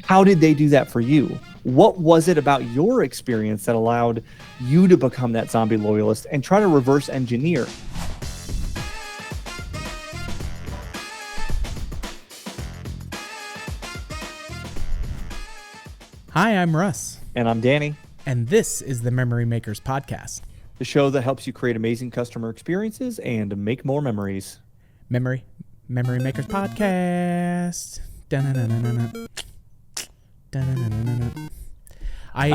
How did they do that for you? What was it about your experience that allowed you to become that zombie loyalist and try to reverse engineer? Hi, I'm Russ. And I'm Danny, And this is the Memory Makers Podcast. the show that helps you create amazing customer experiences and make more memories. Memory Makers Podcast. Dun-dun-dun-dun-dun. Dun-dun-dun-dun-dun. I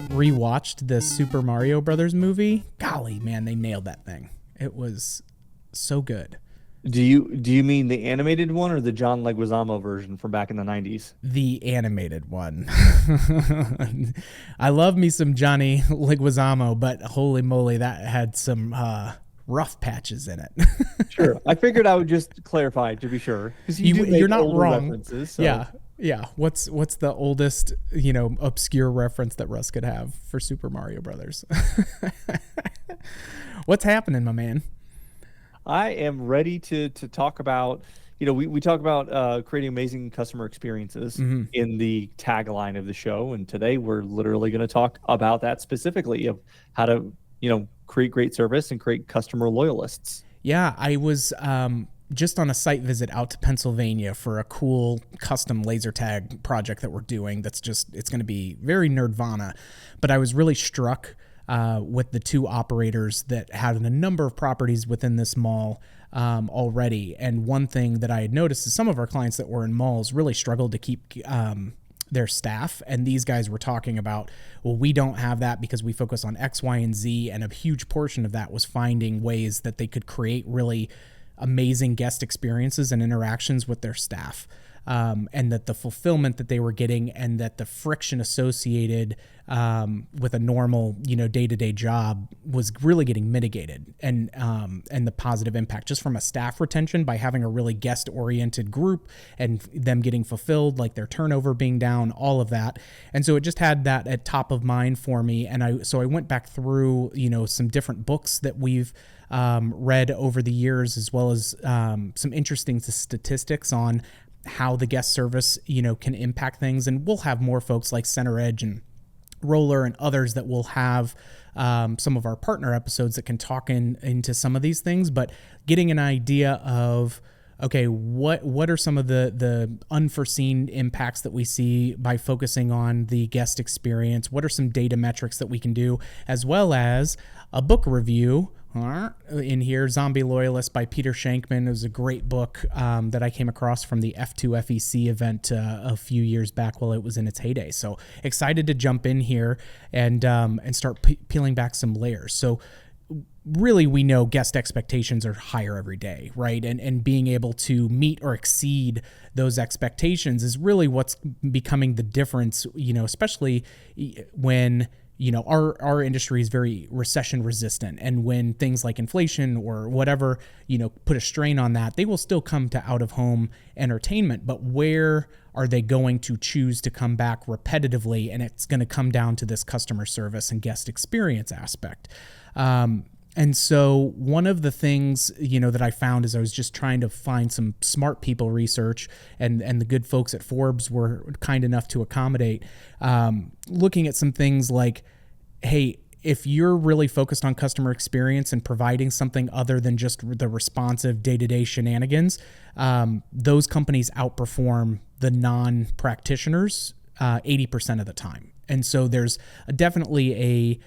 rewatched the Super Mario Brothers movie. Golly, man, they nailed that thing. It was so good. Do you mean the animated one or the John Leguizamo version from back in the 90s? The animated one. I love me some Johnny Leguizamo, but holy moly, that had some rough patches in it. Sure. I figured I would just clarify to be sure. Because You're not wrong. References, so. Yeah. What's the oldest, obscure reference that Russ could have for Super Mario Brothers? What's happening, my man? I am ready to talk about, we talk about creating amazing customer experiences in the tagline of the show. And today we're literally going to talk about that specifically of how to, create great service and create customer loyalists. Yeah, I was just on a site visit out to Pennsylvania for a cool custom laser tag project that we're doing. It's going to be very nerdvana, but I was really struck with the two operators that had a number of properties within this mall already. And one thing that I had noticed is some of our clients that were in malls really struggled to keep their staff. And these guys were talking about, well, we don't have that because we focus on X, Y, and Z. And a huge portion of that was finding ways that they could create really amazing guest experiences and interactions with their staff. And that the fulfillment that they were getting and that the friction associated with a normal, day-to-day job was really getting mitigated, and the positive impact just from a staff retention by having a really guest-oriented group and them getting fulfilled, like their turnover being down, all of that. And so it just had that at top of mind for me. And I went back through, some different books that we've read over the years, as well as some interesting statistics on how the guest service, can impact things. And we'll have more folks like Center Edge and Roller and others that will have some of our partner episodes that can talk into some of these things, but getting an idea of, okay, what are some of the unforeseen impacts that we see by focusing on the guest experience? What are some data metrics that we can do, as well as a book review in here. Zombie Loyalist by Peter Shankman. It was a great book that I came across from the F2FEC event a few years back while it was in its heyday. So excited to jump in here and start peeling back some layers. So really, we know guest expectations are higher every day, right? And being able to meet or exceed those expectations is really what's becoming the difference, especially when our industry is very recession resistant. And when things like inflation or whatever, put a strain on that, they will still come to out of home entertainment. But where are they going to choose to come back repetitively? And it's going to come down to this customer service and guest experience aspect. And so one of the things, that I found as I was just trying to find some smart people research, and the good folks at Forbes were kind enough to accommodate, looking at some things like, hey, if you're really focused on customer experience and providing something other than just the responsive day-to-day shenanigans, those companies outperform the non-practitioners 80% of the time. And so there's definitely a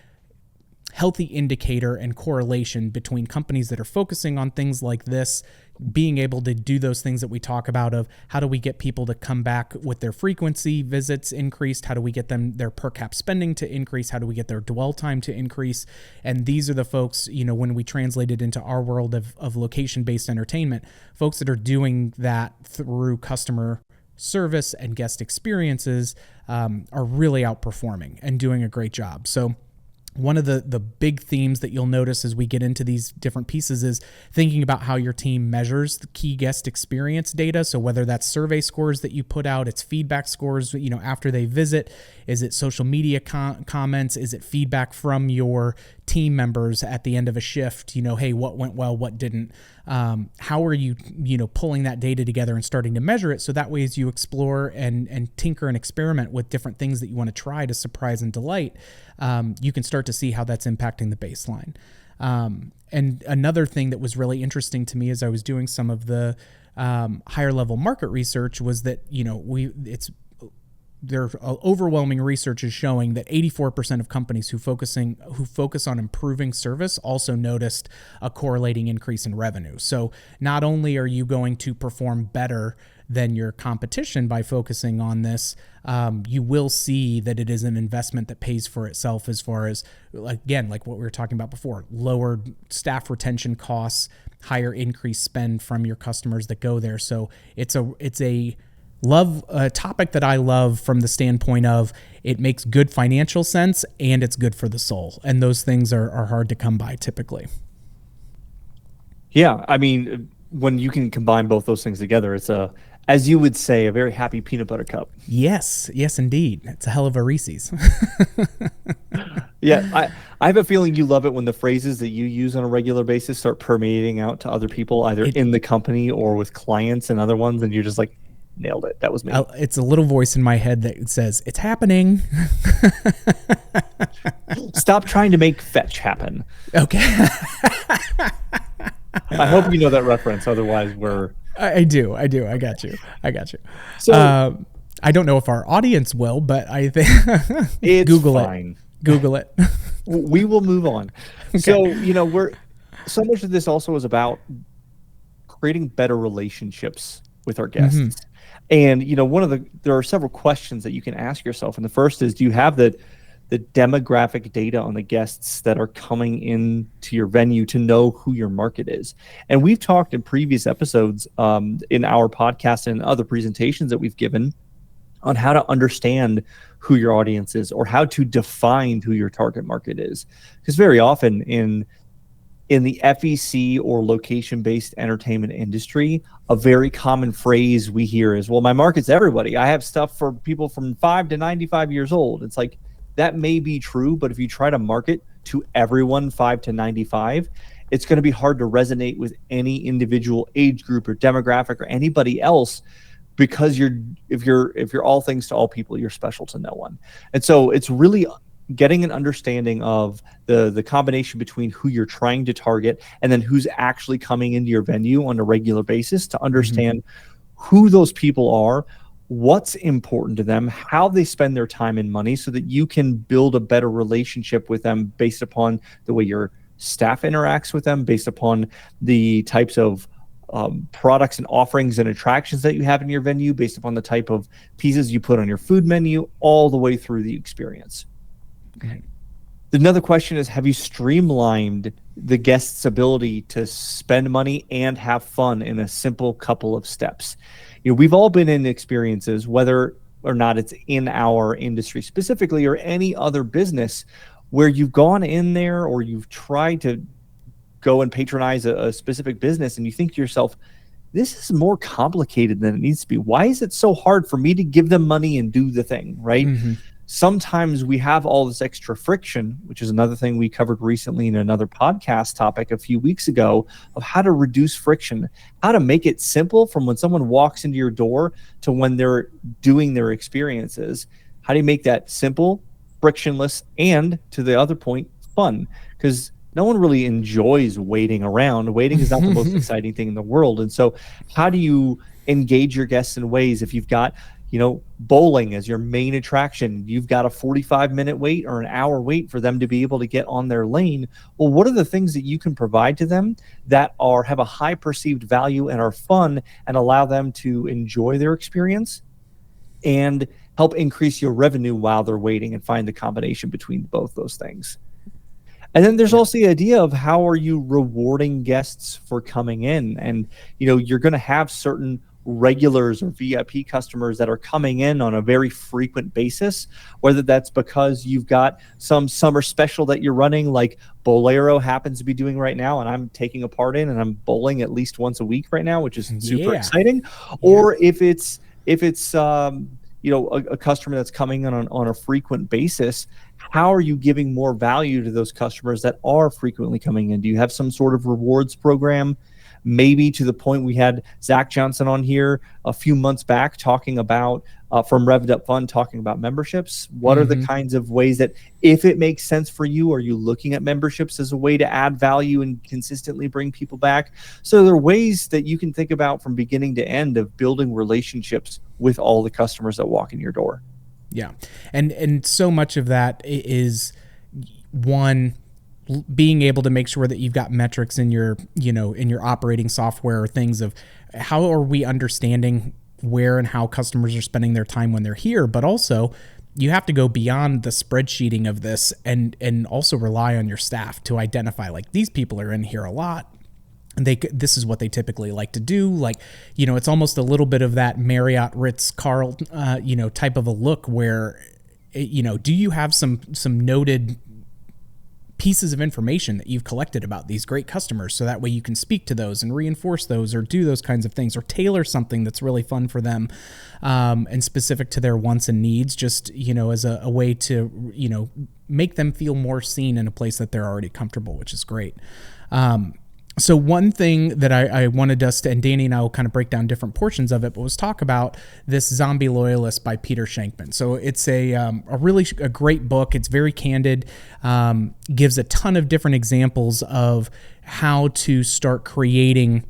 healthy indicator and correlation between companies that are focusing on things like this, being able to do those things that we talk about of how do we get people to come back with their frequency visits increased? How do we get them their per cap spending to increase? How do we get their dwell time to increase? And these are the folks, when we translate it into our world of location-based entertainment, folks that are doing that through customer service and guest experiences are really outperforming and doing a great job. So one of the big themes that you'll notice as we get into these different pieces is thinking about how your team measures the key guest experience data. So whether that's survey scores that you put out, it's feedback scores, after they visit, is it social media comments? Is it feedback from your team members at the end of a shift? Hey, what went well, what didn't? How are you, pulling that data together and starting to measure it? So that way, as you explore and tinker and experiment with different things that you want to try to surprise and delight, you can start to see how that's impacting the baseline. And another thing that was really interesting to me as I was doing some of the higher level market research was that, their overwhelming research is showing that 84% of companies who focus on improving service also noticed a correlating increase in revenue. So not only are you going to perform better than your competition by focusing on this, you will see that it is an investment that pays for itself as far as, again, like what we were talking about before, lower staff retention costs, higher increased spend from your customers that go there. So it's a topic that I love from the standpoint of it makes good financial sense and it's good for the soul. And those things are hard to come by typically. Yeah. I mean, when you can combine both those things together, it's as you would say, a very happy peanut butter cup. Yes, indeed. It's a hell of a Reese's. Yeah, I have a feeling you love it when the phrases that you use on a regular basis start permeating out to other people, either in the company or with clients and other ones, and you're just like, nailed it. That was me. It's a little voice in my head that says, it's happening. Stop trying to make fetch happen. Okay. I hope you know that reference. Otherwise, we're... I do. I got you. So I don't know if our audience will, but I think it's Google fine. Google it. We will move on. Okay. So, we're so much of this also is about creating better relationships with our guests. Mm-hmm. And, there are several questions that you can ask yourself. And the first is, do you have the demographic data on the guests that are coming into your venue to know who your market is? And we've talked in previous episodes in our podcast and other presentations that we've given on how to understand who your audience is or how to define who your target market is. Because very often in the FEC or location-based entertainment industry, a very common phrase we hear is, well, my market's everybody. I have stuff for people from 5 to 95 years old. It's like, that may be true, but if you try to market to everyone 5 to 95, it's going to be hard to resonate with any individual age group or demographic or anybody else, because if you're all things to all people, you're special to no one. And so it's really getting an understanding of the combination between who you're trying to target and then who's actually coming into your venue on a regular basis to understand who those people are, what's important to them, how they spend their time and money, so that you can build a better relationship with them based upon the way your staff interacts with them, based upon the types of products and offerings and attractions that you have in your venue, based upon the type of pieces you put on your food menu, all the way through the experience. Okay. Another question is, have you streamlined the guest's ability to spend money and have fun in a simple couple of steps? We've all been in experiences, whether or not it's in our industry specifically or any other business, where you've gone in there or you've tried to go and patronize a specific business and you think to yourself, this is more complicated than it needs to be. Why is it so hard for me to give them money and do the thing, right? Mm-hmm. Sometimes we have all this extra friction, which is another thing we covered recently in another podcast topic a few weeks ago, of how to reduce friction, how to make it simple from when someone walks into your door to when they're doing their experiences. How do you make that simple, frictionless, and, to the other point, fun? Because no one really enjoys waiting around. Waiting is not the most exciting thing in the world. And so how do you engage your guests in ways, if you've got bowling as your main attraction, you've got a 45-minute wait or an hour wait for them to be able to get on their lane. Well, what are the things that you can provide to them that have a high perceived value and are fun and allow them to enjoy their experience and help increase your revenue while they're waiting, and find the combination between both those things? And then there's also the idea of, how are you rewarding guests for coming in? And, you're going to have certain regulars or VIP customers that are coming in on a very frequent basis, whether that's because you've got some summer special that you're running, like Bolero happens to be doing right now, and I'm taking a part in, and I'm bowling at least once a week right now, which is super exciting. Yeah. Or if it's a customer that's coming in on a frequent basis, how are you giving more value to those customers that are frequently coming in? Do you have some sort of rewards program? maybe to the point we had Zach Johnson on here a few months back talking about from Revved Up Fund, talking about memberships. What are the kinds of ways that, if it makes sense for you, are you looking at memberships as a way to add value and consistently bring people back? So there are ways that you can think about from beginning to end of building relationships with all the customers that walk in your door. Yeah. And so much of that is, one, being able to make sure that you've got metrics in your, in your operating software, or things of how are we understanding where and how customers are spending their time when they're here. But also, you have to go beyond the spreadsheeting of this and also rely on your staff to identify, like, these people are in here a lot. And this is what they typically like to do. Like, it's almost a little bit of that Marriott, Ritz, Carl, type of a look where, do you have some noted pieces of information that you've collected about these great customers, so that way you can speak to those and reinforce those, or do those kinds of things, or tailor something that's really fun for them, and specific to their wants and needs, just, as a way to, make them feel more seen in a place that they're already comfortable, which is great. So one thing that I wanted us to, and Danny and I will kind of break down different portions of it, but was talk about this Zombie Loyalist by Peter Shankman. So it's a great book. It's very candid, gives a ton of different examples of how to start creating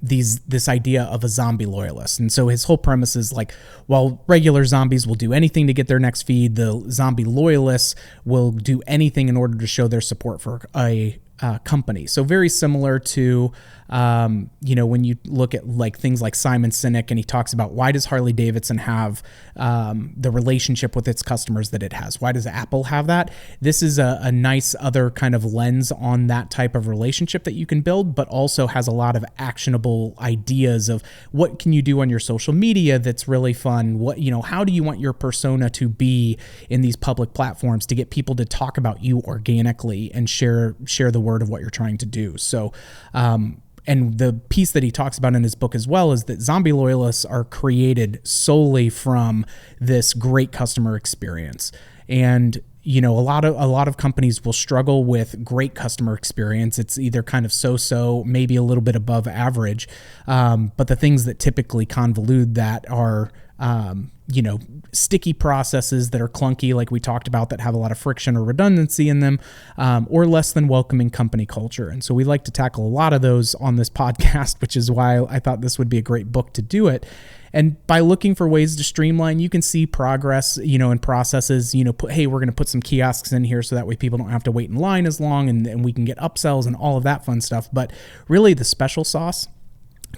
this idea of a zombie loyalist. And so his whole premise is, like, while regular zombies will do anything to get their next feed, the zombie loyalists will do anything in order to show their support for a company. So very similar to, when you look at, like, things like Simon Sinek, and he talks about, why does Harley Davidson have the relationship with its customers that it has? Why does Apple have that? This is a nice other kind of lens on that type of relationship that you can build, but also has a lot of actionable ideas of what can you do on your social media that's really fun. What, how do you want your persona to be in these public platforms to get people to talk about you organically and share the word of what you're trying to do. So, and the piece that he talks about in his book as well is that zombie loyalists are created solely from this great customer experience. And, a lot of companies will struggle with great customer experience. It's either kind of so-so, maybe a little bit above average. But the things that typically convolute that are, sticky processes that are clunky, like we talked about, that have a lot of friction or redundancy in them, or less than welcoming company culture. And so we like to tackle a lot of those on this podcast, which is why I thought this would be a great book to do it. And by looking for ways to streamline, you can see progress, in processes, hey, we're going to put some kiosks in here so that way people don't have to wait in line as long, and we can get upsells and all of that fun stuff. But really, the special sauce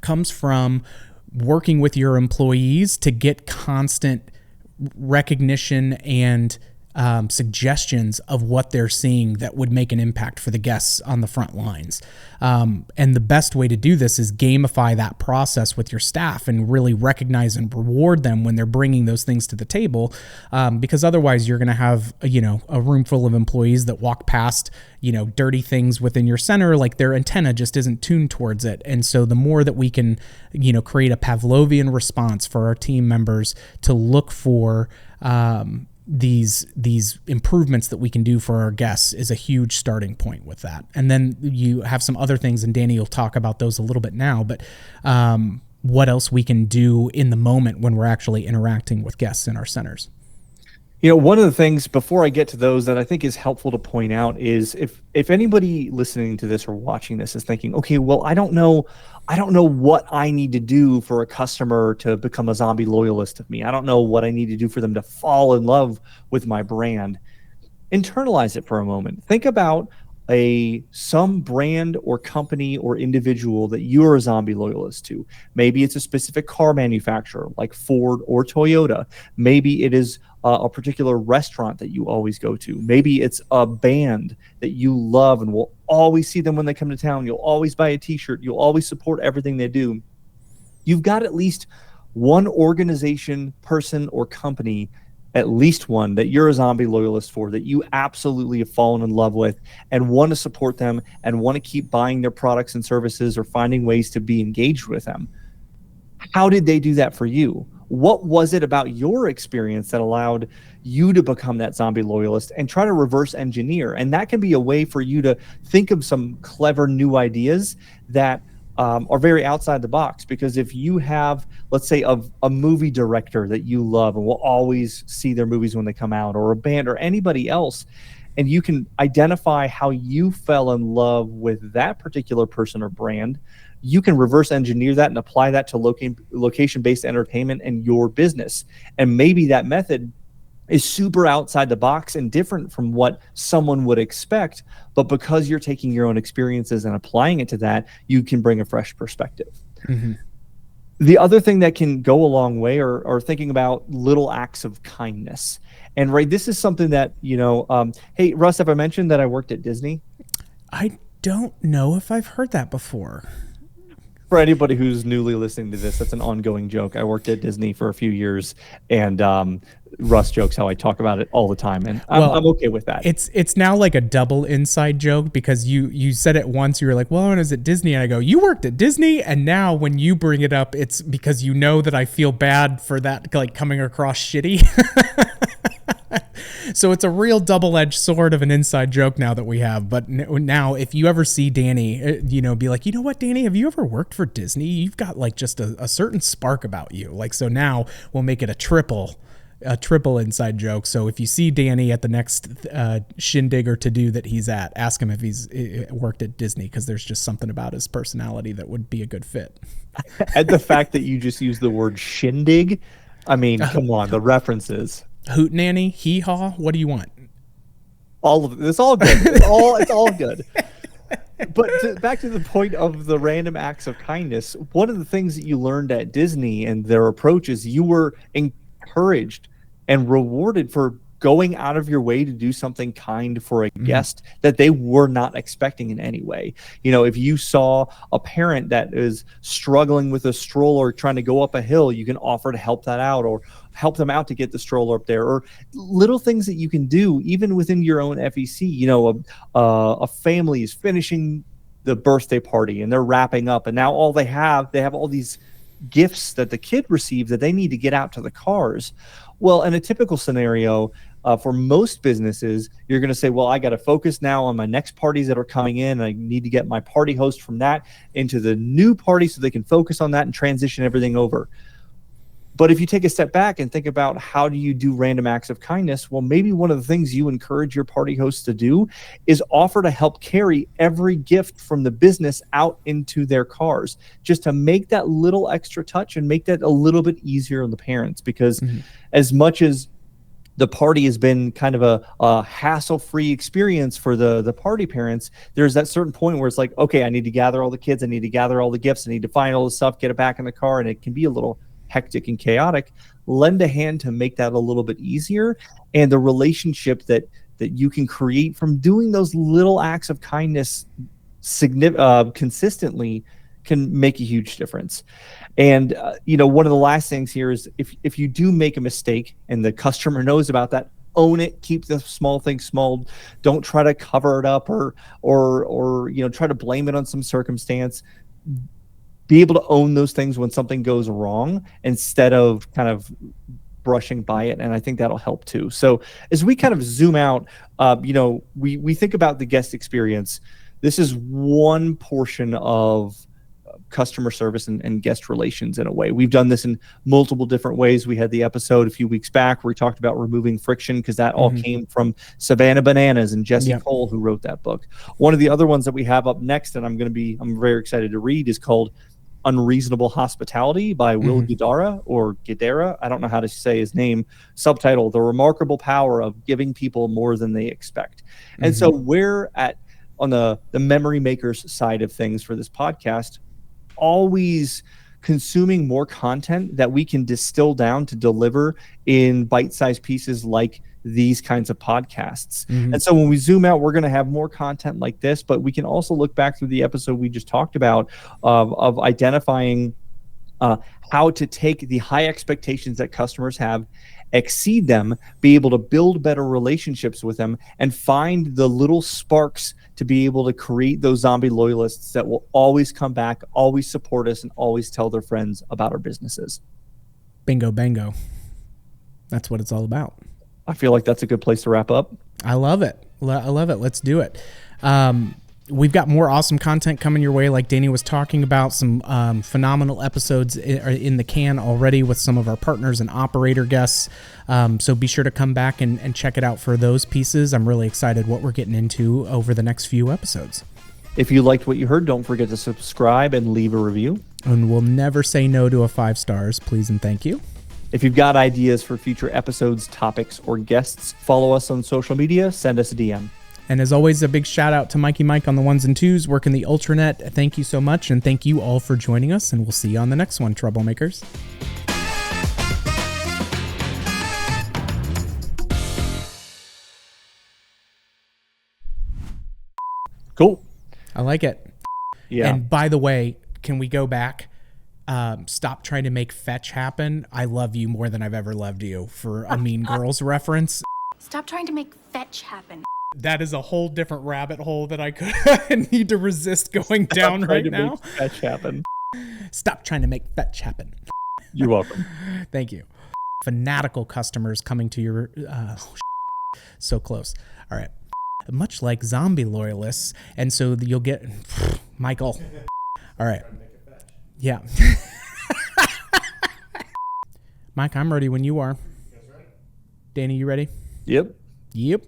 comes from working with your employees to get constant recognition and suggestions of what they're seeing that would make an impact for the guests on the front lines. And the best way to do this is gamify that process with your staff and really recognize and reward them when they're bringing those things to the table. Because otherwise you're going to have, a room full of employees that walk past, dirty things within your center, like their antenna just isn't tuned towards it. And so the more that we can, create a Pavlovian response for our team members to look for, these improvements that we can do for our guests is a huge starting point with that. And then you have some other things, and Danny will talk about those a little bit now, but what else we can do in the moment when we're actually interacting with guests in our centers. One of the things before I get to those that I think is helpful to point out is if anybody listening to this or watching this is thinking, okay, well, I don't know what I need to do for a customer to become a zombie loyalist of me. I don't know what I need to do for them to fall in love with my brand. Internalize it for a moment. Think about some brand or company or individual that you're a zombie loyalist to. Maybe it's a specific car manufacturer like Ford or Toyota. Maybe it is a particular restaurant that you always go to. Maybe it's a band that you love and will always see them when they come to town. You'll always buy a t-shirt. You'll always support everything they do. You've got at least one organization, person, or company, at least one that you're a zombie loyalist for, that you absolutely have fallen in love with and want to support them and want to keep buying their products and services or finding ways to be engaged with them. How did they do that for you? what was it about your experience that allowed you to become that zombie loyalist, and try to reverse engineer. And that can be a way for you to think of some clever new ideas that are very outside the box. Because if you have, let's say, a movie director that you love and will always see their movies when they come out, or a band or anybody else, and you can identify how you fell in love with that particular person or brand, you can reverse engineer that and apply that to location-based entertainment and your business. And maybe that method is super outside the box and different from what someone would expect, but because you're taking your own experiences and applying it to that, you can bring a fresh perspective. Mm-hmm. The other thing that can go a long way are thinking about little acts of kindness. And right, this is something that, hey, Russ, have I mentioned that I worked at Disney? I don't know if I've heard that before. For anybody who's newly listening to this, that's an ongoing joke. I worked at Disney for a few years, and Russ jokes how I talk about it all the time, and I'm okay with that. It's now like a double inside joke, because you said it once, you were like, well, when I was at Disney, and I go, you worked at Disney? And now when you bring it up, it's because you know that I feel bad for that, like, coming across shitty. So it's a real double-edged sword of an inside joke now that we have. But now, if you ever see Danny, be like, you know what, Danny, have you ever worked for Disney? You've got like just a certain spark about you. Like, so now we'll make it a triple inside joke. So if you see Danny at the next shindig or to-do that he's at, ask him if he's worked at Disney, because there's just something about his personality that would be a good fit. And the fact that you just used the word shindig, I mean, come on, the references. Hoot nanny, hee haw, what do you want? All of it. It's all good. It's all good. But back to the point of the random acts of kindness, one of the things that you learned at Disney and their approach is you were encouraged and rewarded for going out of your way to do something kind for a guest that they were not expecting in any way. If you saw a parent that is struggling with a stroller trying to go up a hill, you can offer to help that out, or help them out to get the stroller up there, or little things that you can do even within your own FEC. A family is finishing the birthday party and they're wrapping up, and now they have all these gifts that the kid received that they need to get out to the cars. Well, in a typical scenario, for most businesses, you're going to say, well, I got to focus now on my next parties that are coming in. I need to get my party host from that into the new party so they can focus on that and transition everything over. But if you take a step back and think about how do you do random acts of kindness, well, maybe one of the things you encourage your party hosts to do is offer to help carry every gift from the business out into their cars, just to make that little extra touch and make that a little bit easier on the parents. Because as much as the party has been kind of a hassle-free experience for the party parents, there's that certain point where it's like, okay, I need to gather all the kids, I need to gather all the gifts, I need to find all the stuff, get it back in the car, and it can be a little hectic and chaotic. Lend a hand to make that a little bit easier, and the relationship that you can create from doing those little acts of kindness consistently can make a huge difference. And one of the last things here is if you do make a mistake and the customer knows about that, own it. Keep the small things small. Don't try to cover it up or try to blame it on some circumstance. Be able to own those things when something goes wrong instead of kind of brushing by it. And I think that'll help too. So as we kind of zoom out, we think about the guest experience. This is one portion of customer service and guest relations in a way. We've done this in multiple different ways. We had the episode a few weeks back where we talked about removing friction, because that all came from Savannah Bananas and Jesse Cole, who wrote that book. One of the other ones that we have up next, and I'm very excited to read, is called Unreasonable Hospitality by Will Guidara. I don't know how to say his name. Subtitle: The Remarkable Power of Giving People More Than They Expect. And so we're on the memory makers side of things for this podcast, always consuming more content that we can distill down to deliver in bite-sized pieces like these kinds of podcasts. And so when we zoom out, we're going to have more content like this, but we can also look back through the episode we just talked about of identifying how to take the high expectations that customers have, exceed them, be able to build better relationships with them, and find the little sparks to be able to create those zombie loyalists that will always come back, always support us, and always tell their friends about our businesses. Bingo, bango. That's what it's all about. I feel like that's a good place to wrap up. I love it. I love it. Let's do it. We've got more awesome content coming your way, like Danny was talking about. Some phenomenal episodes in the can already with some of our partners and operator guests. So be sure to come back and check it out for those pieces. I'm really excited what we're getting into over the next few episodes. If you liked what you heard, don't forget to subscribe and leave a review. And we'll never say no to a 5 stars, please and thank you. If you've got ideas for future episodes, topics, or guests, follow us on social media, send us a DM. And as always, a big shout out to Mikey Mike on the ones and twos, working the Ultranet. Thank you so much, and thank you all for joining us, and we'll see you on the next one, Troublemakers. Cool. I like it. Yeah. And by the way, can we go back? Stop trying to make fetch happen. I love you more than I've ever loved you, for a Mean Girls reference. Stop trying to make fetch happen. That is a whole different rabbit hole that I need to resist going down right now. Fetch happen. Stop trying to make fetch happen. You're welcome. Thank you. Fanatical customers coming to your... so close. All right. Much like zombie loyalists. And so you'll get... Michael. All right. Yeah. Mike, I'm ready when you are. Danny, you ready? Yep. Yep.